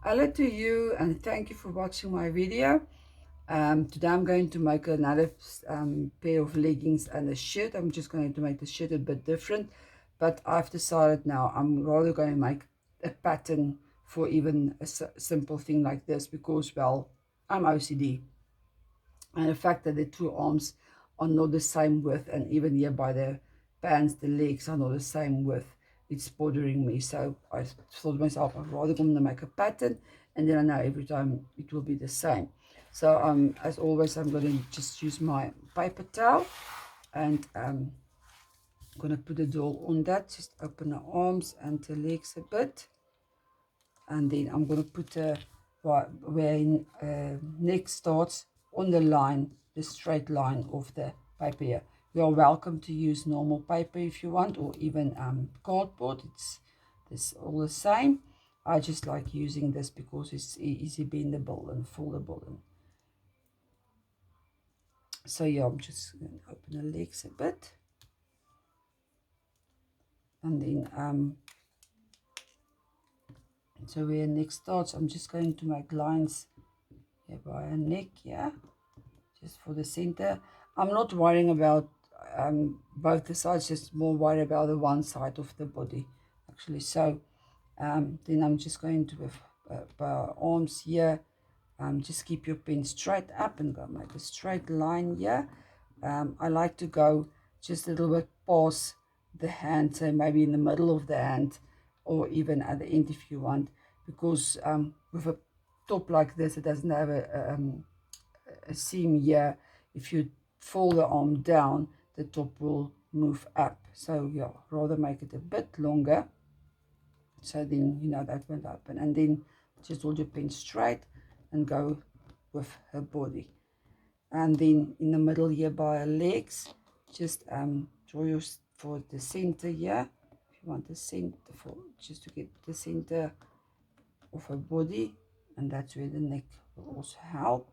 Hello to you and thank you for watching my video. Today I'm going to make another pair of leggings and a shirt. I'm just going to make the shirt a bit different, but I've decided now I'm rather going to make a pattern for even a simple thing like this because, well, I'm OCD, and the fact that the two arms are not the same width, and even here by the pants the legs are not the same width, it's bothering me. So I thought to myself, I'm rather going to make a pattern, and then I know every time it will be the same. So as always, I'm going to just use my paper towel, and I'm going to put the doll on that, just open the arms and the legs a bit, and then I'm going to put where neck starts on the line, the straight line of the paper here. You are welcome to use normal paper if you want, or even cardboard. It's all the same. I just like using this because it's easy bendable and foldable. And so yeah, I'm just going to open the legs a bit, and then so where neck starts, I'm just going to make lines here by a neck, yeah, just for the center. I'm not worrying about both the sides, just more worried about the one side of the body actually. So then I'm just going to with arms here, just keep your pen straight up and go make a straight line here. I like to go just a little bit past the hand, so maybe in the middle of the hand or even at the end if you want, because with a top like this, it doesn't have a seam here. If you fold the arm down, the top will move up. So yeah, rather make it a bit longer, so then you know that won't open. And then just hold your pen straight and go with her body. And then in the middle here by her legs, just draw your for the center here. If you want the center, for just to get the center of her body, and that's where the neck will also help.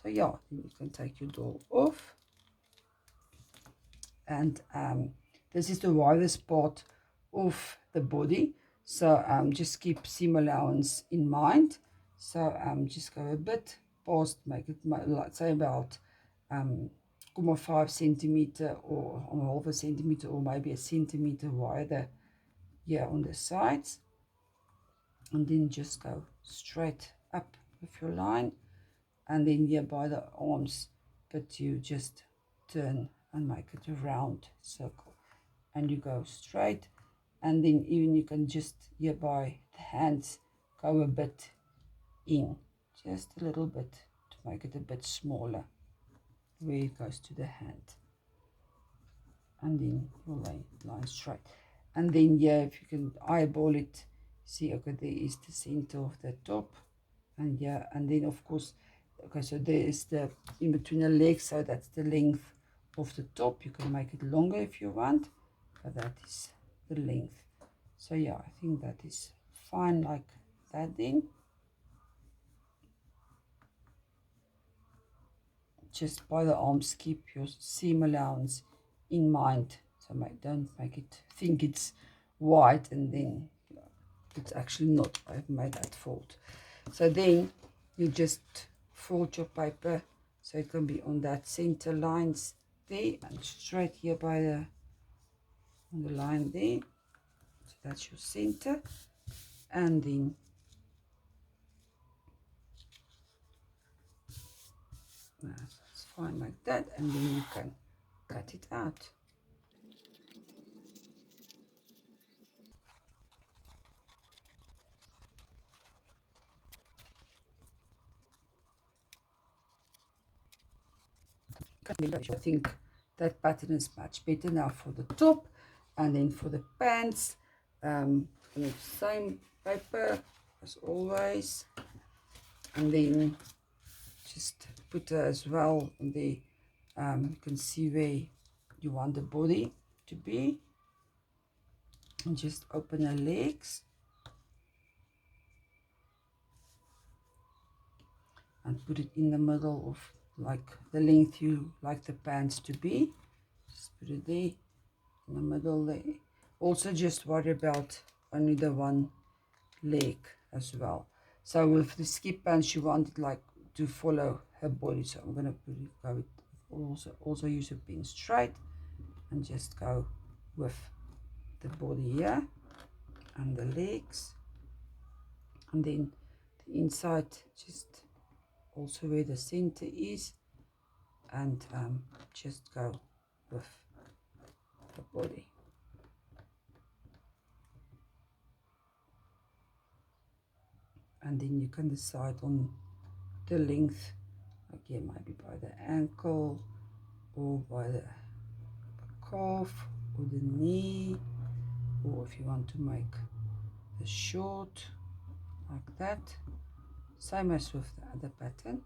So yeah, then you can take your doll off, and this is the widest part of the body. So just keep seam allowance in mind. So just go a bit past, make it like say about 0.5 centimeter or half a centimeter, or maybe a centimeter wider here on the sides, and then just go straight up with your line. And then here by the arms, but you just turn and make it a round circle, and you go straight. And then even you can just here by the hands go a bit in, just a little bit, to make it a bit smaller where it goes to the hand, and then you'll line straight. And then yeah, if you can eyeball it, see, okay, there is the center of the top, and yeah, and then of course, okay, so there is the in between the legs, so that's the length of the top. You can make it longer if you want, but that is the length. So yeah, I think that is fine like that. Then just by the arms, keep your seam allowance in mind, so don't make it think it's wide and then it's actually not. I've made that fault. So then you just fold your paper so it can be on that center lines there, and straight here by the on the line there. So that's your center, and then that's fine like that, and then you can cut it out. I think that pattern is much better now for the top, and then for the pants, the same paper as always, and then just put as well on the you can see where you want the body to be, and just open the legs and put it in the middle of like the length you like the pants to be. Just put it there in the middle there. Also just worry about only the one leg as well. So with the skip pants, she wanted like to follow her body. So I'm gonna put it, go with also use a pin straight and just go with the body here and the legs, and then the inside just also where the center is, and just go with the body. And then you can decide on the length, again maybe by the ankle or by the calf or the knee, or if you want to make the short like that, same as with the other pattern.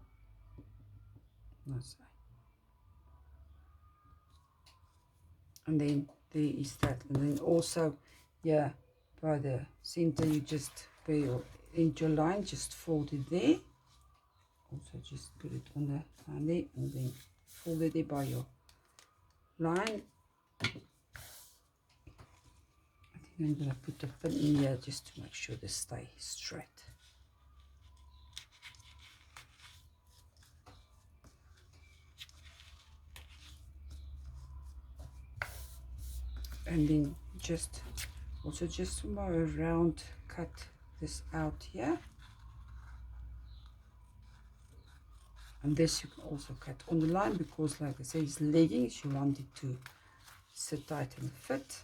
And then there is that, and then also, yeah, by the center you just where your interline, just fold it there. Also just put it on the line there, and then fold it there by your line. I think I'm gonna put the pin in here just to make sure they stay straight. And then just also just more around, cut this out here. And this you can also cut on the line, because like I say, it's leggings, you want it to sit tight and fit.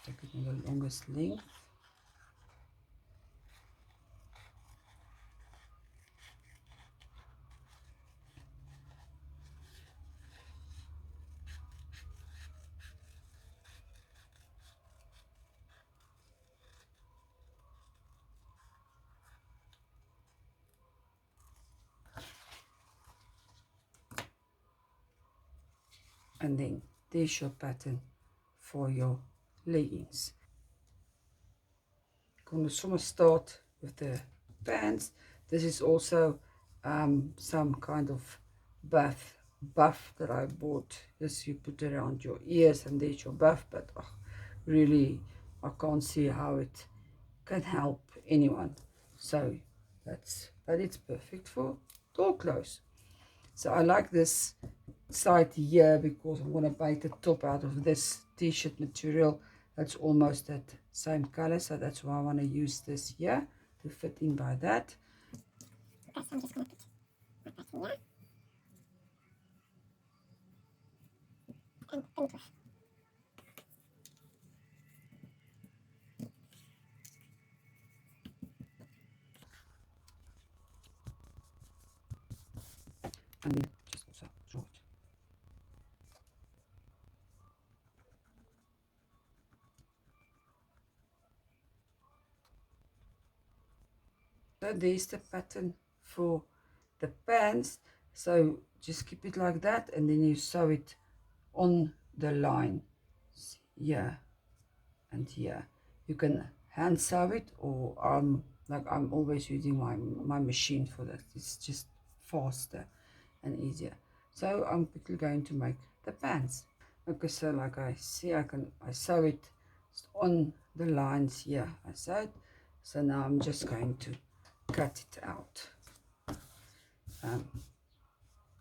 Take it on the longest length. And then there's your pattern for your leggings. I'm going to sort of start with the pants. This is also some kind of buff that I bought. This you put around your ears, and there's your buff, but really I can't see how it can help anyone. So but it's perfect for door clothes. So I like this side here because I'm going to make the top out of this t-shirt material that's almost that same color, so that's why I want to use this here to fit in by that. Okay, so I'm just going to put my pattern here and pin it off. And then just also draw it. So there's the pattern for the pants. So just keep it like that, and then you sew it on the line here and here. You can hand sew it, or like I'm always using my machine for that. It's just faster and easier. So I'm quickly going to make the pants. Okay, so like I see, I sew it on the lines here. I sew it. So now I'm just going to cut it out.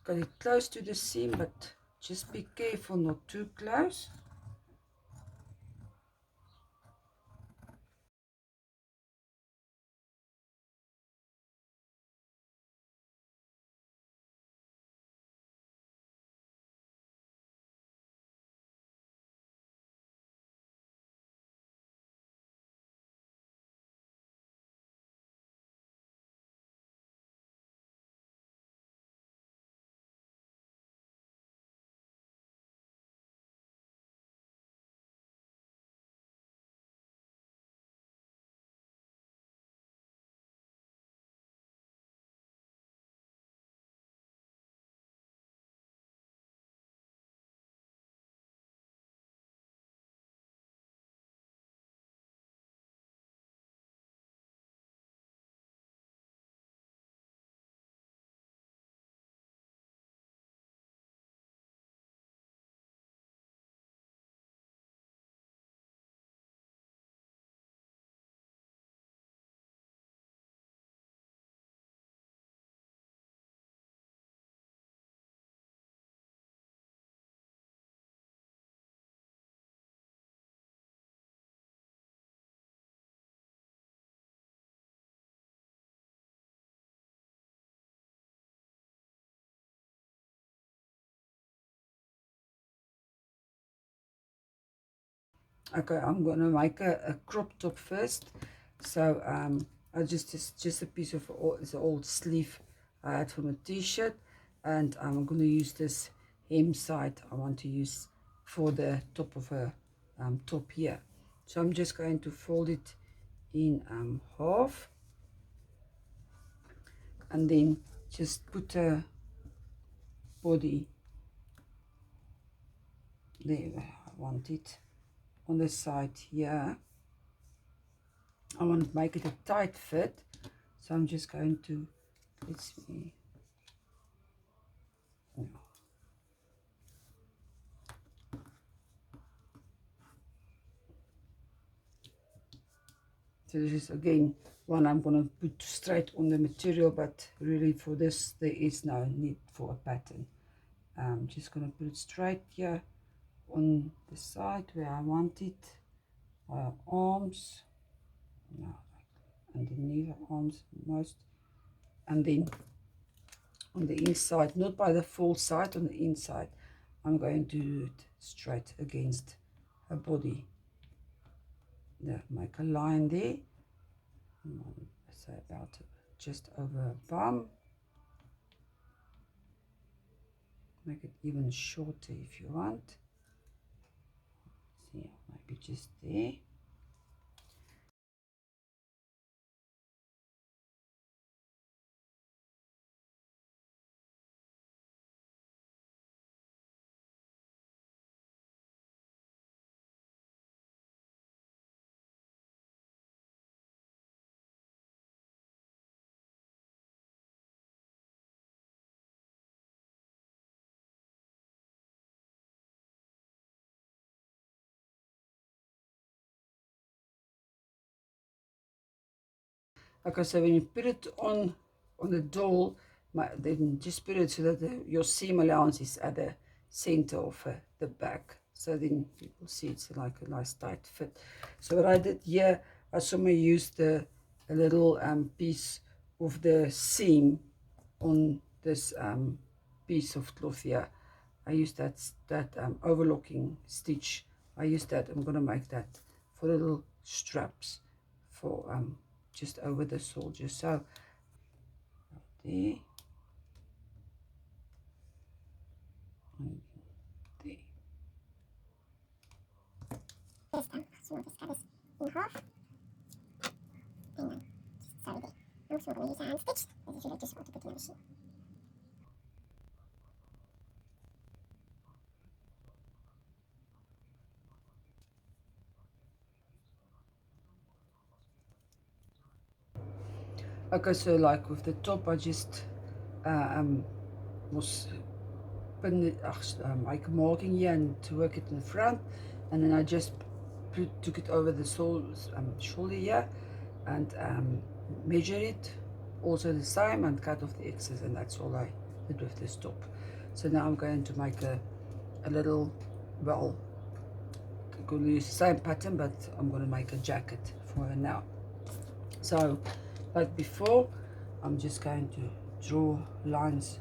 Got it close to the seam, but just be careful not too close. Okay, I'm gonna make a crop top first. So I just a piece of it's an old sleeve I had from a t-shirt, and I'm gonna use this hem side. I want to use for the top of a top here. So I'm just going to fold it in half, and then just put a body there where I want it on the side here. I want to make it a tight fit, so I'm just going to, let's see, no. So this is again one I'm going to put straight on the material, but really for this there is no need for a pattern. I'm just going to put it straight here on the side where I want it. Arms, no, underneath the arms most, and then on the inside, not by the full side, on the inside I'm going to do it straight against her body. There, make a line there, say about just over her bum. Make it even shorter if you want. See, maybe just there. Okay, so when you put it on the doll, then just put it so that your seam allowance is at the center of the back. So then you will see it's like a nice tight fit. So what I did here, I somehow used a little piece of the seam on this piece of cloth here. I used that overlocking stitch. I used that. I'm gonna make that for little straps for just over the soldier. So there and there. This time, so this cut is in half, and then sorry there. I'm also going to use a hand stitch, as if you just want to put in a machine. Okay, so like with the top, I just was pin it, make a marking here and to work it in front, and then I just took it over the shoulder here and measure it also the same and cut off the excess, and that's all I did with this top. So now I'm going to make a little, well, I'm going to use the same pattern, but I'm going to make a jacket for her now. So like before, I'm just going to draw lines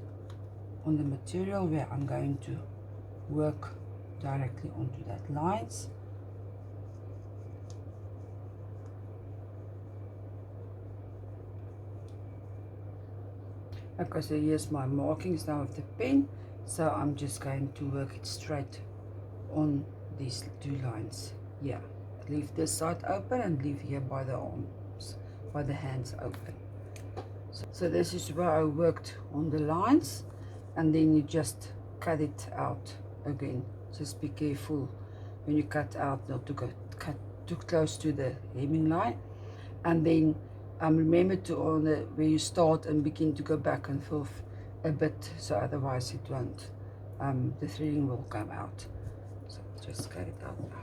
on the material where I'm going to work directly onto that lines. Okay, so here's my markings now with the pen. So I'm just going to work it straight on these two lines. Yeah, leave this side open and leave here by the arms, by the hands open. So this is where I worked on the lines, and then you just cut it out again. Just be careful when you cut out not to cut too close to the hemming line, and then remember to on the where you start and begin to go back and forth a bit, so otherwise it won't, the threading will come out. So just cut it out now.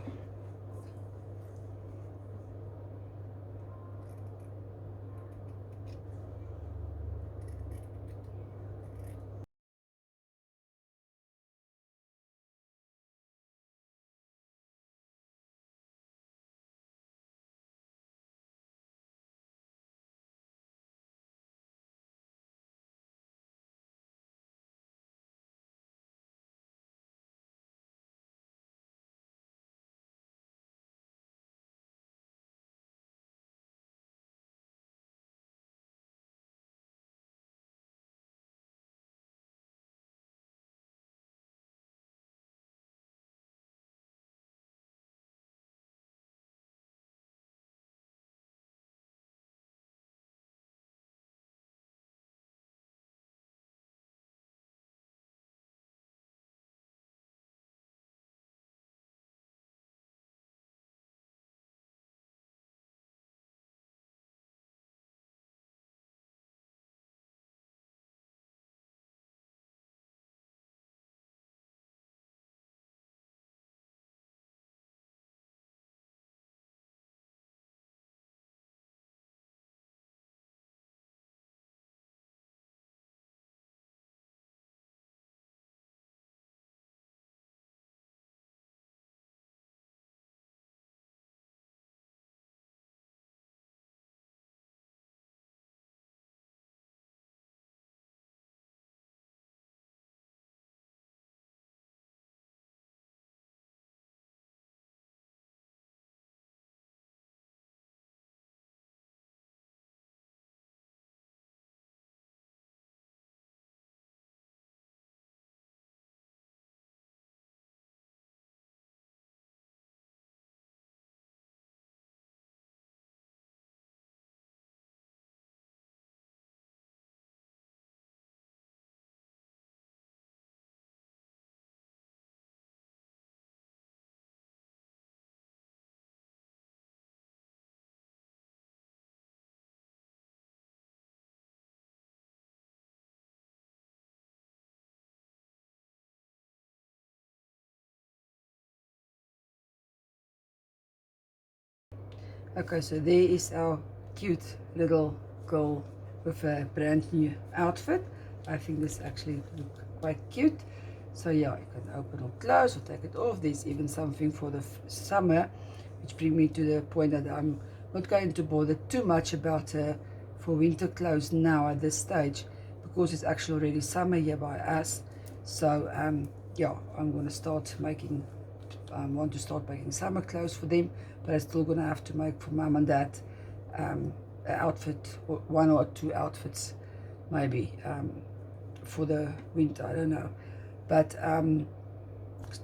Okay, so there is our cute little girl with a brand new outfit. I think this actually look quite cute. So yeah, you can open or close or take it off. There's even something for the summer, which brings me to the point that I'm not going to bother too much about for winter clothes now at this stage, because it's actually already summer here by us. So yeah, I'm going to start making, want to start making summer clothes for them, but I'm still going to have to make for mom and dad an outfit, or one or two outfits maybe, for the winter, I don't know. But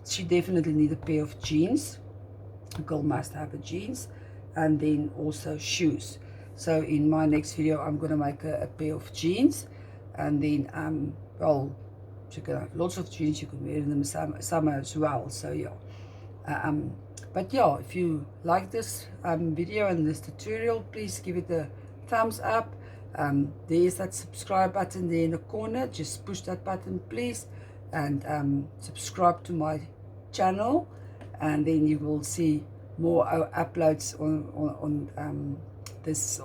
she definitely needs a pair of jeans. A girl must have a jeans, and then also shoes. So in my next video I'm going to make a pair of jeans, and then well, you can have lots of jeans, you can wear them summer as well. So yeah, but yeah, if you like this video and this tutorial, please give it a thumbs up. There is that subscribe button there in the corner. Just push that button, please, and subscribe to my channel, and then you will see more uploads on this,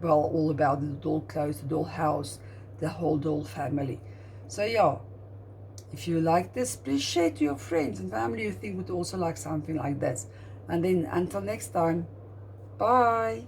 well, all about the doll clothes, the doll house, the whole doll family. So yeah, if you like this, please share to your friends and family you think would also like something like this. And then until next time, bye.